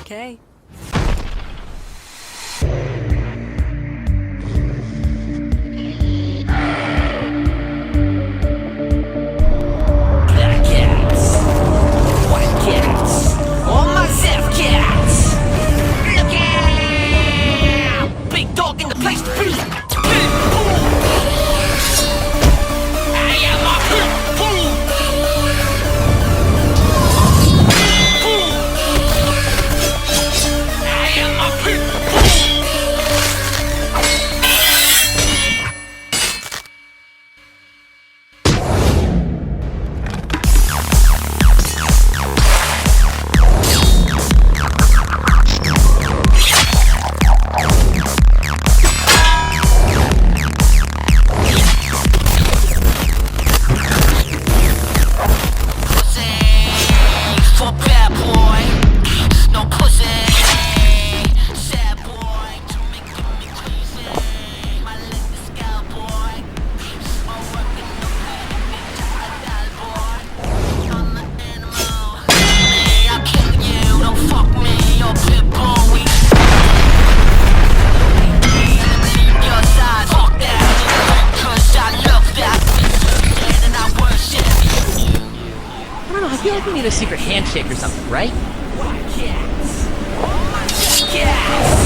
Okay. Black cats, white cats, all myself cats. Look out! Big dog in the place to be. Pit bull. I am a pit bull. Bull. I am a pit bull. For bad boy, no pussy. Sad boy, to make me crazy. My leg is cowboy. My work is no pay, just like that boy. I'm an animal. Me, I'll kill you. Don't fuck me, you're pit bull. We leave your side. Fuck that, cause I love that. And I worship you. I don't know, I feel like we need a secret handshake or something, right? White cats, all my cats.